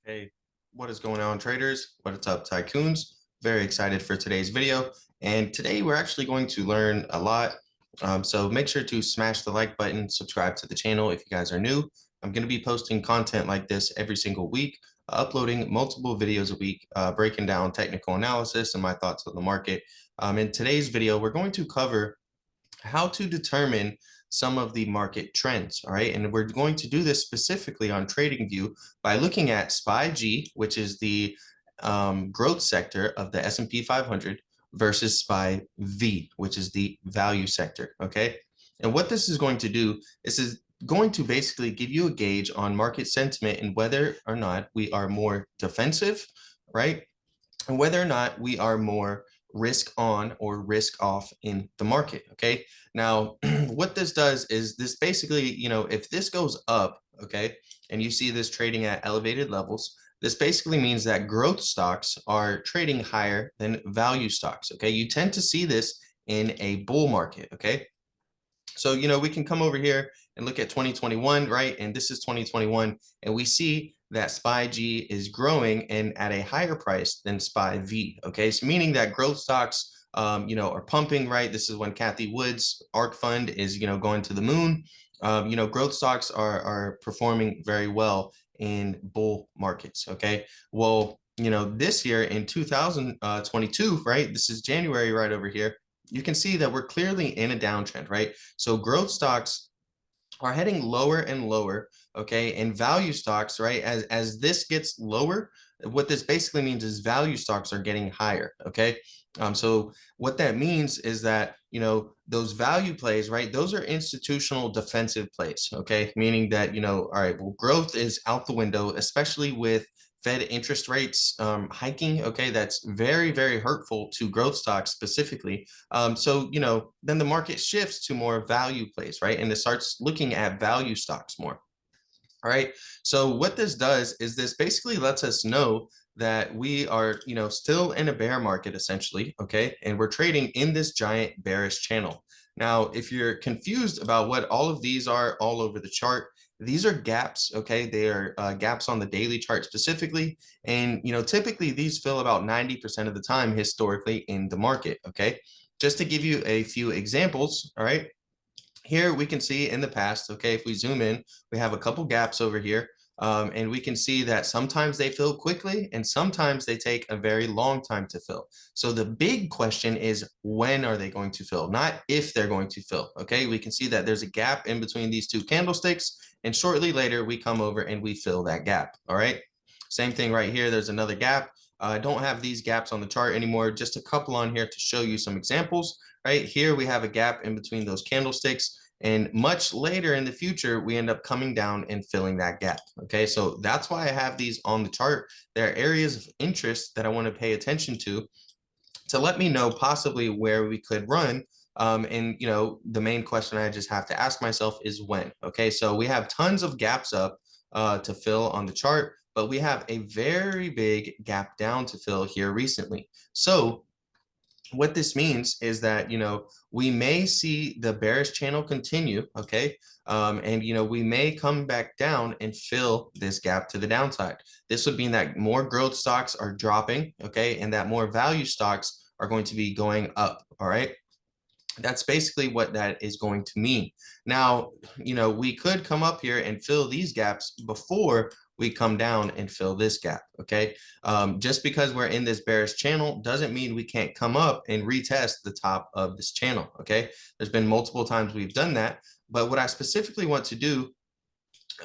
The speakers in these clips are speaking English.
Hey, what is going on, traders? What's up, tycoons? Very excited for today's video. And today we're actually going to learn a lot. So make sure to smash the like button, subscribe to the channel if you guys are new. I'm going to be posting content like this every single week, uploading multiple videos a week, breaking down technical analysis and my thoughts on the market. In today's video, we're going to cover how to determine some of the market trends. All right. And we're going to do this specifically on TradingView by looking at SPY-G, which is the growth sector of the S&P 500 versus SPY-V, which is the value sector. Okay. And what this is going to do is going to basically give you a gauge on market sentiment and whether or not we are more defensive, right? And whether or not we are more risk on or risk off in the market. Okay. Now, what this does is this basically, if this goes up, okay, and you see this trading at elevated levels, this basically means that growth stocks are trading higher than value stocks. Okay. You tend to see this in a bull market. Okay. So, we can come over here and look at 2021, right? And this is 2021, and we see that SPY-G is growing and at a higher price than SPY-V, okay? So meaning that growth stocks, are pumping, right? This is when Kathy Wood's ARK fund is, going to the moon. Growth stocks are performing very well in bull markets, okay? Well, this year in 2022, right? This is January right over here. You can see that we're clearly in a downtrend, right? So growth stocks are heading lower and lower, okay? And value stocks, right? As this gets lower, what this basically means is value stocks are getting higher, okay? So what that means is that, those value plays, right? Those are institutional defensive plays, okay? Meaning that, all right, well, growth is out the window, especially with Fed interest rates hiking, okay, that's very, very hurtful to growth stocks specifically. So, then the market shifts to more value plays, right? And it starts looking at value stocks more. All right. So what this does is this basically lets us know that we are, still in a bear market essentially. Okay. And we're trading in this giant bearish channel. Now, if you're confused about what all of these are all over the chart, these are gaps. Okay. They are gaps on the daily chart specifically. And, typically these fill about 90% of the time historically in the market. Okay. Just to give you a few examples. All right. Here we can see in the past, okay, if we zoom in, we have a couple gaps over here. And we can see that sometimes they fill quickly and sometimes they take a very long time to fill. So the big question is, when are they going to fill? Not if they're going to fill. Okay, we can see that there's a gap in between these two candlesticks, and shortly later we come over and we fill that gap. All right, same thing right here. There's another gap. I don't have these gaps on the chart anymore, just a couple on here to show you some examples. Right here, we have a gap in between those candlesticks. And much later in the future, we end up coming down and filling that gap. Okay, so that's why I have these on the chart. There are areas of interest that I want to pay attention to let me know possibly where we could run. And, the main question I just have to ask myself is when. Okay, so we have tons of gaps up to fill on the chart, but we have a very big gap down to fill here recently. So what this means is that, we may see the bearish channel continue, okay? And, we may come back down and fill this gap to the downside. This would mean that more growth stocks are dropping, okay? And that more value stocks are going to be going up, all right? That's basically what that is going to mean. Now, we could come up here and fill these gaps before we come down and fill this gap, okay? Just because we're in this bearish channel doesn't mean we can't come up and retest the top of this channel, okay? There's been multiple times we've done that, but what I specifically want to do,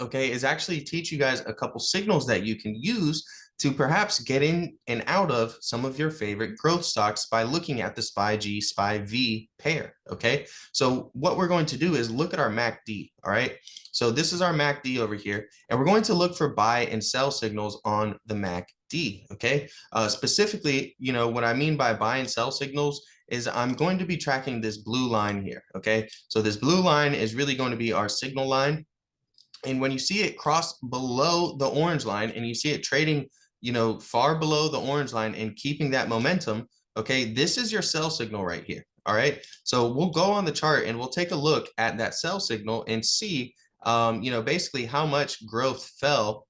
okay, is actually teach you guys a couple signals that you can use to perhaps get in and out of some of your favorite growth stocks by looking at the SPY-G, SPY-V pair, okay? So what we're going to do is look at our MACD, all right? So this is our MACD over here, and we're going to look for buy and sell signals on the MACD, okay? Specifically, what I mean by buy and sell signals is I'm going to be tracking this blue line here, okay? So this blue line is really going to be our signal line. And when you see it cross below the orange line and you see it trading, far below the orange line and keeping that momentum, okay, this is your sell signal right here. All right. So we'll go on the chart and we'll take a look at that sell signal and see, basically how much growth fell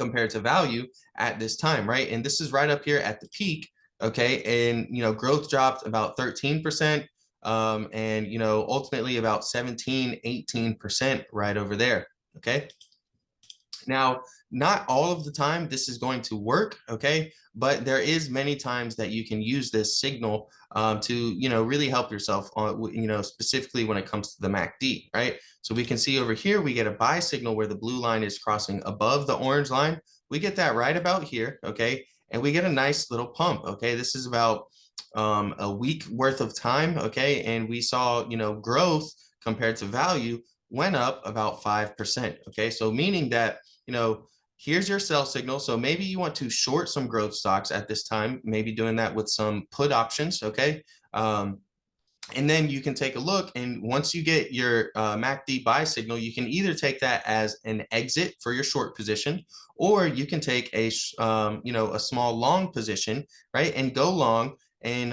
compared to value at this time, right? And this is right up here at the peak, okay? And, growth dropped about 13%, and, ultimately about 17, 18% right over there, okay? Now, not all of the time this is going to work, okay? But there is many times that you can use this signal to, really help yourself on, specifically when it comes to the MACD, right? So we can see over here, we get a buy signal where the blue line is crossing above the orange line. We get that right about here, okay? And we get a nice little pump, okay? This is about a week worth of time, okay? And we saw, growth compared to value went up about 5%, okay? So meaning that, here's your sell signal. So maybe you want to short some growth stocks at this time, maybe doing that with some put options, okay? And then you can take a look, and once you get your MACD buy signal, you can either take that as an exit for your short position, or you can take a a small long position, right, and go long, and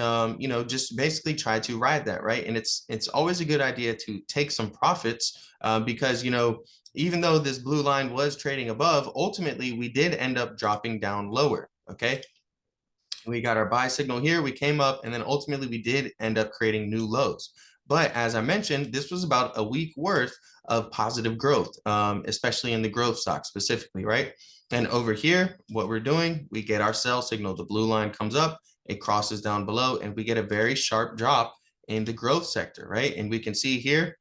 just basically try to ride that, right? And it's always a good idea to take some profits because even though this blue line was trading above, ultimately we did end up dropping down lower, okay? We got our buy signal here, we came up, and then ultimately we did end up creating new lows. But as I mentioned, this was about a week worth of positive growth, especially in the growth stock specifically, right? And over here, what we're doing, we get our sell signal. The blue line comes up, it crosses down below, and we get a very sharp drop in the growth sector, right? And we can see here,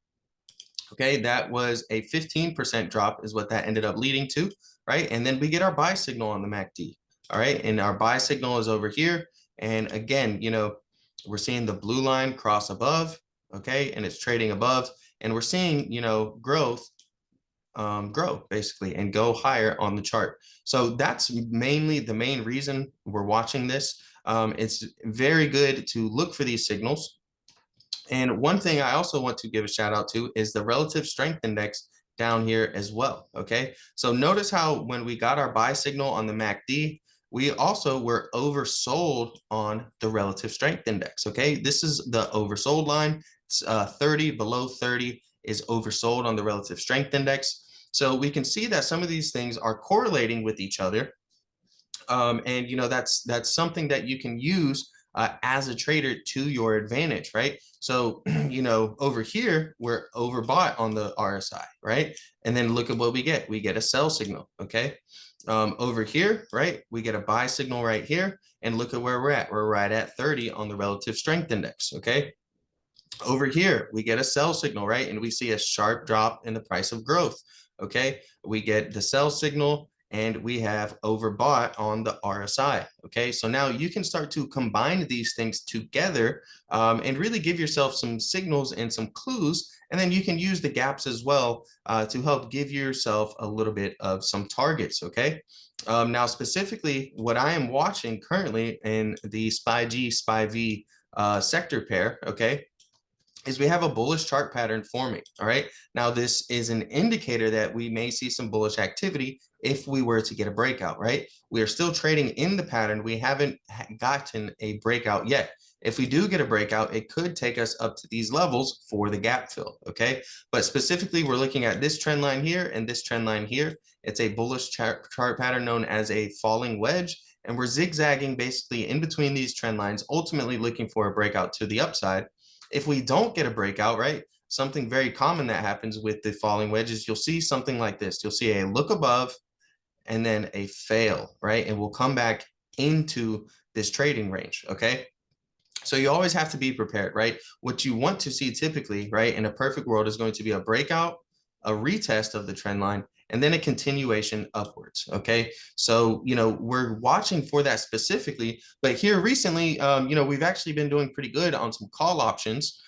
okay, that was a 15% drop is what that ended up leading to, right? And then we get our buy signal on the MACD. All right, and our buy signal is over here. And again, we're seeing the blue line cross above, okay, and it's trading above, and we're seeing, growth grow basically and go higher on the chart. So that's mainly the main reason we're watching this. It's very good to look for these signals. And one thing I also want to give a shout out to is the relative strength index down here as well, okay? So notice how when we got our buy signal on the MACD, we also were oversold on the relative strength index, okay? This is the oversold line. It's 30, below 30 is oversold on the relative strength index. So we can see that some of these things are correlating with each other. And that's something that you can use as a trader to your advantage, right? So, over here, we're overbought on the RSI, right? And then look at what we get. We get a sell signal, okay? Over here, right, we get a buy signal right here, and look at where we're at. We're right at 30 on the relative strength index, okay? Over here, we get a sell signal, right? And we see a sharp drop in the price of growth, okay? We get the sell signal, and we have overbought on the RSI, okay? So now you can start to combine these things together and really give yourself some signals and some clues, and then you can use the gaps as well to help give yourself a little bit of some targets, okay? Now, specifically, what I am watching currently in the SPY-G, SPY-V sector pair, okay, is we have a bullish chart pattern forming, all right? Now, this is an indicator that we may see some bullish activity if we were to get a breakout, right? We are still trading in the pattern. We haven't gotten a breakout yet. If we do get a breakout, it could take us up to these levels for the gap fill, okay? But specifically, we're looking at this trend line here and this trend line here. It's a bullish chart pattern known as a falling wedge, and we're zigzagging basically in between these trend lines, ultimately looking for a breakout to the upside. If we don't get a breakout, right, something very common that happens with the falling wedges, you'll see something like this. You'll see a look above and then a fail, right? And we'll come back into this trading range, okay? So you always have to be prepared, right? What you want to see typically, right, in a perfect world is going to be a breakout, a retest of the trend line, and then a continuation upwards, okay? So, we're watching for that specifically, but here recently, we've actually been doing pretty good on some call options.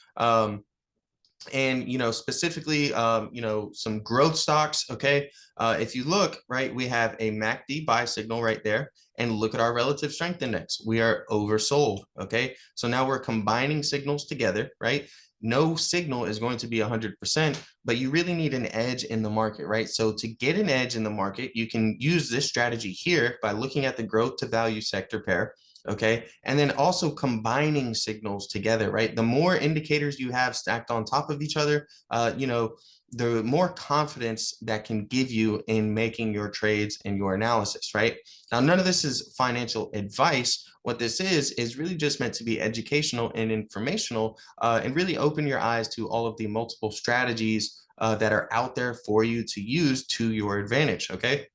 And specifically some growth stocks, okay? If you look, right, we have a MACD buy signal right there, and look at our relative strength index. We are oversold, okay? So now we're combining signals together, right? No signal is going to be 100%, but you really need an edge in the market, right? So to get an edge in the market, you can use this strategy here by looking at the growth to value sector pair, okay? And then also combining signals together, right? The more indicators you have stacked on top of each other, the more confidence that can give you in making your trades and your analysis, right? Now, none of this is financial advice. What this is really just meant to be educational and informational, and really open your eyes to all of the multiple strategies that are out there for you to use to your advantage, okay?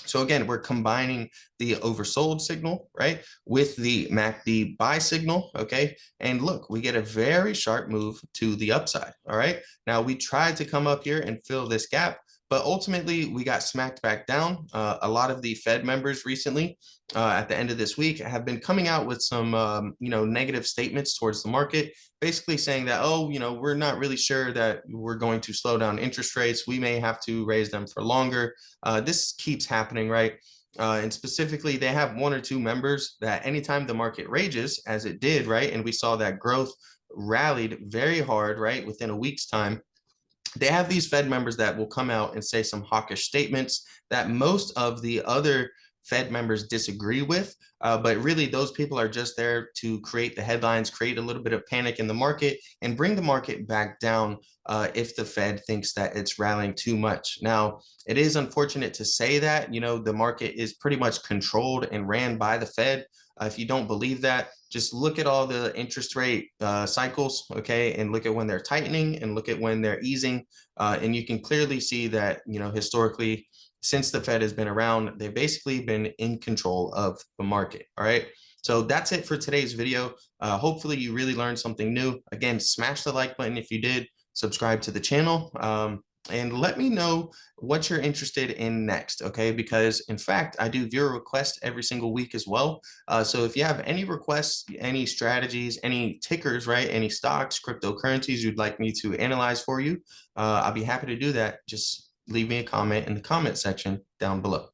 So again, we're combining the oversold signal, right, with the MACD buy signal, okay? And look, we get a very sharp move to the upside, all right? Now, we tried to come up here and fill this gap, but ultimately we got smacked back down. A lot of the Fed members recently, at the end of this week, have been coming out with some, negative statements towards the market, basically saying that, oh, we're not really sure that we're going to slow down interest rates. We may have to raise them for longer. This keeps happening, right? And specifically, they have one or two members that anytime the market rages, as it did, right? And we saw that growth rallied very hard, right? Within a week's time, they have these Fed members that will come out and say some hawkish statements that most of the other Fed members disagree with. But really, those people are just there to create the headlines, create a little bit of panic in the market, and bring the market back down if the Fed thinks that it's rallying too much. Now, it is unfortunate to say that, the market is pretty much controlled and ran by the Fed. If you don't believe that, just look at all the interest rate cycles, okay, and look at when they're tightening and look at when they're easing. And you can clearly see that, historically, since the Fed has been around, they've basically been in control of the market. All right. So that's it for today's video. Hopefully you really learned something new. Again, smash the like button if you did, subscribe to the channel, and let me know what you're interested in next, okay? Because in fact, I do viewer requests every single week as well. So if you have any requests, any strategies, any tickers, right? Any stocks, cryptocurrencies you'd like me to analyze for you, I'll be happy to do that. Just leave me a comment in the comment section down below.